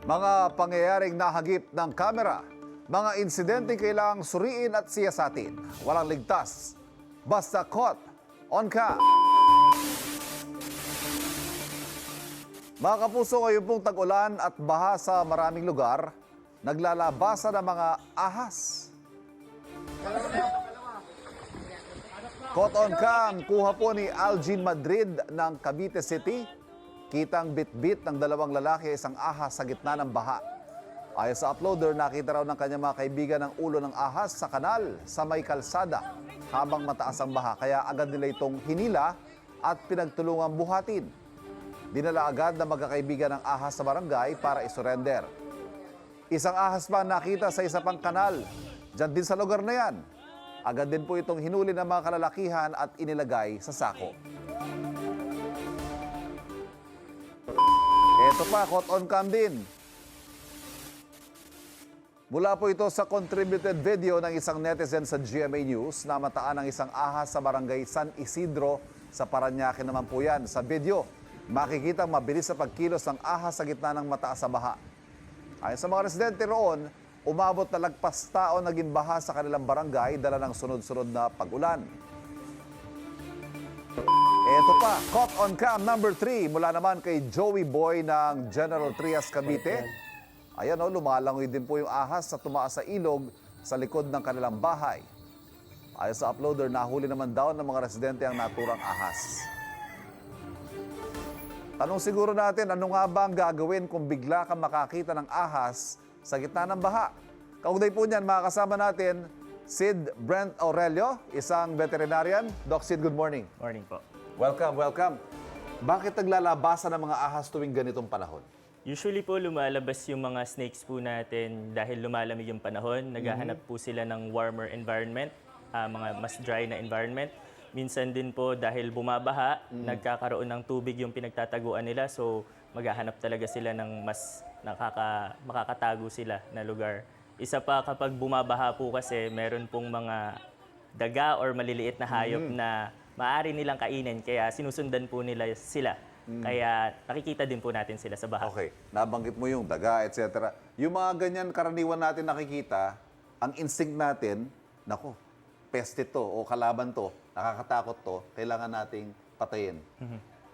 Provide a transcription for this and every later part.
Mga pangyayaring nahagip ng kamera, mga insidenteng kailangang suriin at siyasatin. Walang ligtas, basta caught on cam. Mga kapuso, ngayon pong tag-ulan at baha sa maraming lugar, naglalabasan ng mga ahas. Caught on cam, kuha po ni Algin Madrid ng Cavite City. Kitang bit-bit ng dalawang lalaki isang ahas sa gitna ng baha. Ayon sa uploader, nakita raw ng kanyang mga kaibigan ang ulo ng ahas sa kanal sa may kalsada habang mataas ang baha. Kaya agad nila itong hinila at pinagtulungang buhatin. Dinala agad ng magkakaibigan ng ahas sa barangay para isurrender. Isang ahas pa nakita sa isa pang kanal. Diyan din sa lugar na yan. Agad din po itong hinuli ng mga kalalakihan at inilagay sa sako. Ito pa, caught on cam din. Mula po ito sa contributed video ng isang netizen sa GMA News na mataan ng isang ahas sa barangay San Isidro sa Parañaque naman po yan. Sa video, makikita mabilis sa pagkilos ng ahas sa gitna ng mataas sa baha. Ayon sa mga residente roon, umabot na lagpas taon naging baha sa kanilang barangay dala ng sunod-sunod na pag-ulan. Ito pa, caught on cam number 3 mula naman kay Joey Boy ng General Trias, Cavite. Ayan o, lumalangoy din po yung ahas sa tumaas sa ilog sa likod ng kanilang bahay. Ayon sa uploader, nahuli naman daw ng mga residente ang naturang ahas. Tanong siguro natin, ano nga ba ang gagawin kung bigla kang makakita ng ahas sa gitna ng baha? Kaugnay po niyan, makakasama natin Sid Brent Aurelio, isang veterinarian. Doc Sid, good morning. Morning po. Welcome, welcome. Bakit naglalabasan ng mga ahas tuwing ganitong panahon? Usually po lumalabas yung mga snakes po natin dahil lumalamig yung panahon. Naghahanap po sila ng warmer environment, mga mas dry na environment. Minsan din po dahil bumabaha, nagkakaroon ng tubig yung pinagtataguan nila. So maghahanap talaga sila ng mas makakatago sila na lugar. Isa pa, kapag bumabaha po kasi meron pong mga daga or maliliit na hayop na maaari nilang kainin, kaya sinusundan po nila sila. Kaya nakikita din po natin sila sa baha. Okay, nabanggit mo yung daga, etc. Yung mga ganyan karaniwan natin nakikita, ang instinct natin, nako, peste to o kalaban to, nakakatakot to, kailangan nating patayin.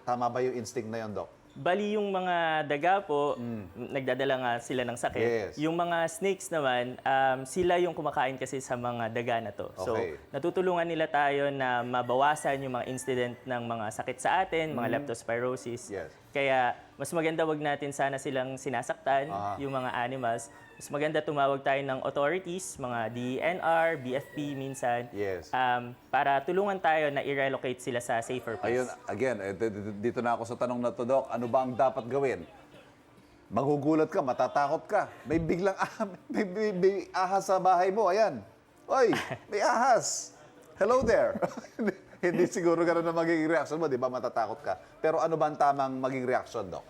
Tama ba yung instinct na yun, Doc? Bali yung mga daga po, nagdadala nga sila ng sakit. Yes. Yung mga snakes naman, sila yung kumakain kasi sa mga daga na to. So, Okay. natutulungan nila tayo na mabawasan yung mga incident ng mga sakit sa atin, mga leptospirosis. Yes. Kaya, mas maganda wag natin sana silang sinasaktan, yung mga animals. Mas maganda tumawag tayo ng authorities, mga DENR, BFP minsan, Yes. para tulungan tayo na i-relocate sila sa safer place. Ayun, again, dito na ako sa tanong na to, Doc. Ano ba ang dapat gawin? Magugulat ka, matatakot ka. May biglang may ahas sa bahay mo, ayan. Oy, may ahas. Hello there. Hindi siguro gano'n na magiging reaction mo, di ba? Matatakot ka. Pero ano ba ang tamang maging reaction, Doc?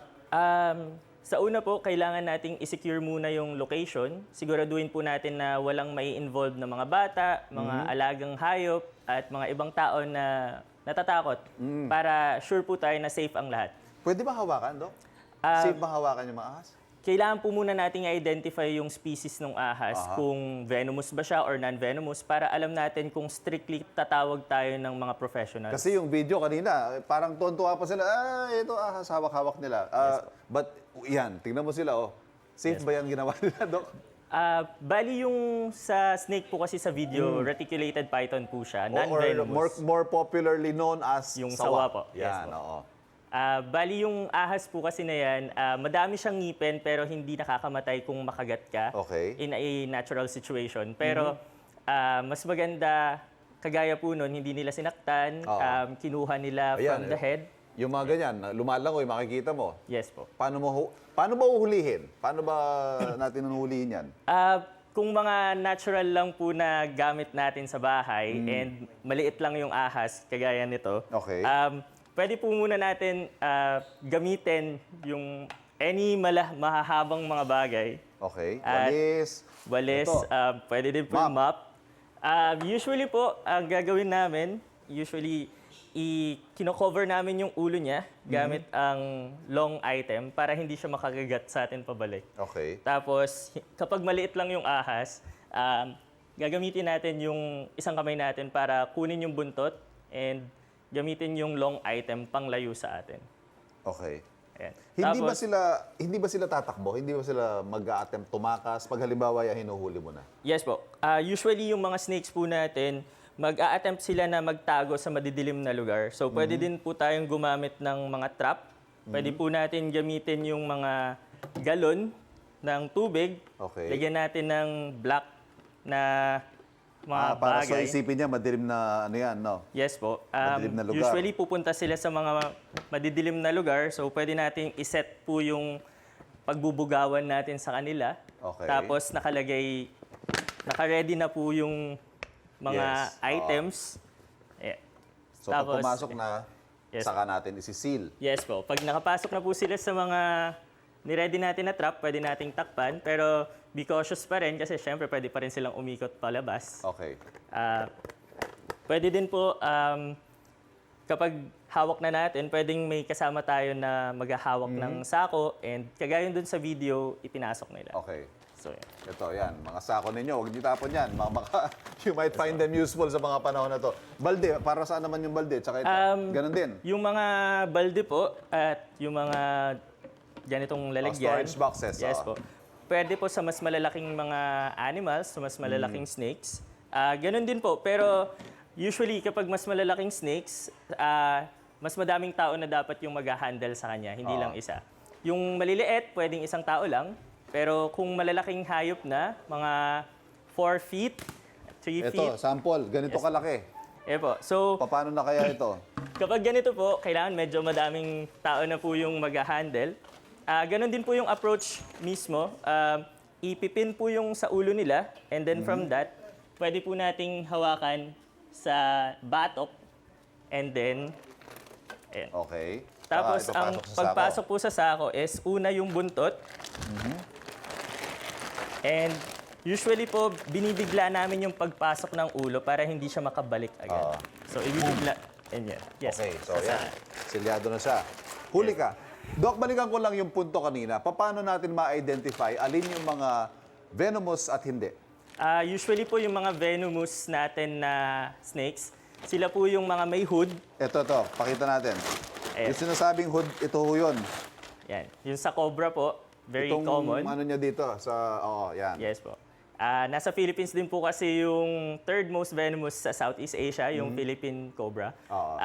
Sa una po, kailangan nating i-secure muna yung location. Siguraduhin po natin na walang mai-involve na mga bata, mga alagang hayop, at mga ibang tao na natatakot para sure po tayo na safe ang lahat. Pwede ba hawakan, Doc? Safe ba hawakan yung mga ahas? Kailangan po muna nating i-identify yung species ng ahas, kung venomous ba siya or non-venomous, para alam natin kung strictly tatawag tayo ng mga professionals. Kasi yung video kanina, parang tuwan-tuwa pa sila, ito ahas, hawak-hawak nila. But yan, tingnan mo sila, oh. Safe ba yan ginawa nila, Doc? Bali yung sa snake po kasi sa video, reticulated python po siya, Or non-venomous. more popularly known as Yung sawa po. Yes Yan, po. oo. Bali yung ahas po kasi na yan, madami siyang ngipin pero hindi nakakamatay kung makagat ka Okay. in a natural situation. Pero mas maganda, kagaya po nun, hindi nila sinaktan, kinuha nila Ayan, from the head. Yung mga ganyan, lumalangoy, makikita mo. Yes po. Paano ba uhulihin? Paano ba natin uhulihin yan? Kung mga natural lang po na gamit natin sa bahay and maliit lang yung ahas, kagaya nito, Okay. pwede po muna natin gamitin yung any mahahabang mga bagay. Okay. At Walis. Walis, Ito. pwede din po yung map. Usually po, ang gagawin namin, kino-cover namin yung ulo niya gamit ang long item para hindi siya makagat sa atin pabalik. Okay. Tapos, kapag maliit lang yung ahas, gagamitin natin yung isang kamay natin para kunin yung buntot and gamitin yung long item pang layo sa atin. Okay. Ayan. Hindi ba sila tatakbo? Hindi ba sila mag-a-attempt tumakas pag halimbawa yung hinuhuli mo na? Yes po. Usually yung mga snakes po natin, mag-a-attempt sila na magtago sa madidilim na lugar. So pwede din po tayong gumamit ng mga trap. Pwede po natin gamitin yung mga galon ng tubig. Okay. Lagyan natin ng black na mga Para so bagay. isipin niya, madilim na ano yan, no? Yes po. Madilim na lugar. Usually pupunta sila sa mga madidilim na lugar. So pwede nating iset po yung pagbubugawan natin sa kanila. Okay. Tapos naka-ready na po yung mga Yes. items. Yeah. So pag Tapos, pumasok na, Yes. saka natin isi-seal. Yes po. Pag nakapasok na po sila sa mga niready natin na trap, pwede nating takpan. Pero be cautious pa rin kasi syempre pwede pa rin silang umikot palabas. Okay. Pwede din po, kapag hawak na natin, pwedeng may kasama tayo na maghahawak ng sako and kagaya dun sa video, ipinasok nila. Okay. So, yeah. Ito, yan. Mga sako ninyo. Huwag niyo tapon yan. You might find them useful sa mga panahon na to. Balde, para saan naman yung balde? Tsaka ito, ganon din. Yung mga balde po at yung mga ganitong lalagyan. storage boxes, Yes oh. po. Pwede po sa mas malalaking mga animals, sa mas malalaking snakes. Ganon din po. Pero usually kapag mas malalaking snakes, mas madaming tao na dapat yung mag-handle sa kanya, hindi lang isa. Yung maliliit, pwedeng isang tao lang. Pero kung malalaking hayop na, mga 4 feet, 3 feet. Ito, sample. Ganito kalaki. Eh po. So, Paano na kaya ito? kapag ganito po, kailangan medyo madaming tao na po yung mag-handle. Ganon din po yung approach mismo. Ipipin po yung sa ulo nila and then from that, pwede po nating hawakan sa batok and then, ayan. Okay. Tapos Tsaka ang ipapasok sa sako. pagpasok po sa sako is una yung buntot. And usually po, binibigla namin yung pagpasok ng ulo para hindi siya makabalik agad. So, ibibigla. And yan. Yes. Okay, so Sa- yan. Silyado na siya. Huli ka. Doc, balikan ko lang yung punto kanina. Paano natin ma-identify alin yung mga venomous at hindi? Usually po yung mga venomous natin na snakes, sila po yung mga may hood. Ito, pakita natin. Ayan. Yung sinasabing hood, ito ho yun. Yan. Yung sa cobra po, very Itong common. ano niya dito, yan. Yes po. Nasa Philippines din po kasi yung third most venomous sa Southeast Asia, yung Philippine cobra. Oo.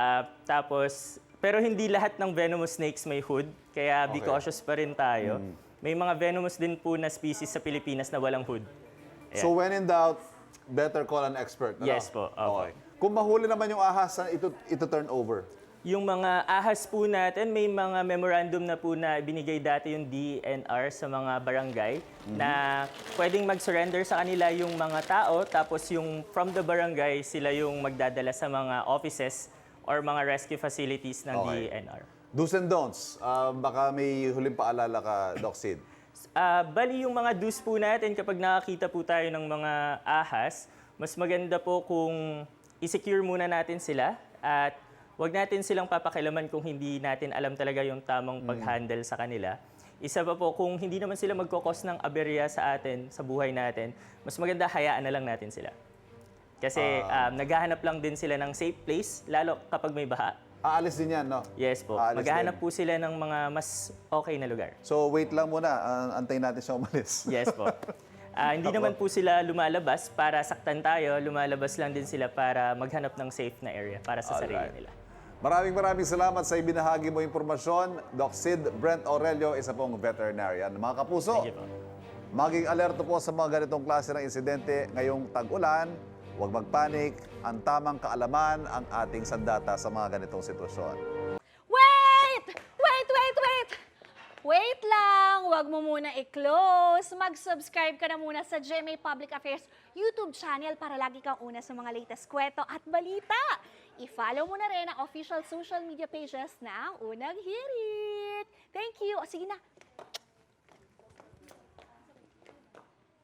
Tapos, pero hindi lahat ng venomous snakes may hood, kaya be Okay. cautious pa rin tayo. May mga venomous din po na species sa Pilipinas na walang hood. So when in doubt, better call an expert. Ano? Yes po, opo. Okay. Kung mahuli naman yung ahas, ito turn over. Yung mga ahas po natin, may mga memorandum na po na binigay dati yung DNR sa mga barangay na pwedeng mag-surrender sa kanila yung mga tao, tapos yung from the barangay, sila yung magdadala sa mga offices or mga rescue facilities ng Okay. DNR. Do's and don'ts. Baka may huling paalala ka, Doc Sid. Bali yung mga do's po natin kapag nakakita po tayo ng mga ahas, mas maganda po kung i-secure muna natin sila at wag natin silang papakilaman kung hindi natin alam talaga yung tamang pag-handle sa kanila. Isa pa po, kung hindi naman sila magkakos ng aberya sa atin, sa buhay natin, mas maganda hayaan na lang natin sila. Kasi naghahanap lang din sila ng safe place, lalo kapag may baha. Aalis din yan, no? Yes po, Aalis maghahanap din. po sila ng mga mas okay na lugar. So wait lang muna, antayin natin siya umalis. Yes po. Hindi naman po sila lumalabas para saktan tayo, lumalabas lang din sila para maghanap ng safe na area para sa sarili Alright. nila. Maraming salamat sa ibinahagi mo impormasyon. Doc Sid Brent Aurelio, isa pong veterinarian. Mga kapuso, Thank you po. maging alerto po sa mga ganitong klase ng insidente ngayong tag-ulan. Huwag magpanik. Ang tamang kaalaman ang ating sandata sa mga ganitong sitwasyon. Wait! Wait lang! Huwag mo muna i-close. Mag-subscribe ka na muna sa GMA Public Affairs YouTube channel para lagi kang una sa mga latest kwento at balita. I-follow mo na rin ang official social media pages ng Unang Hirit. Thank you. O sige na,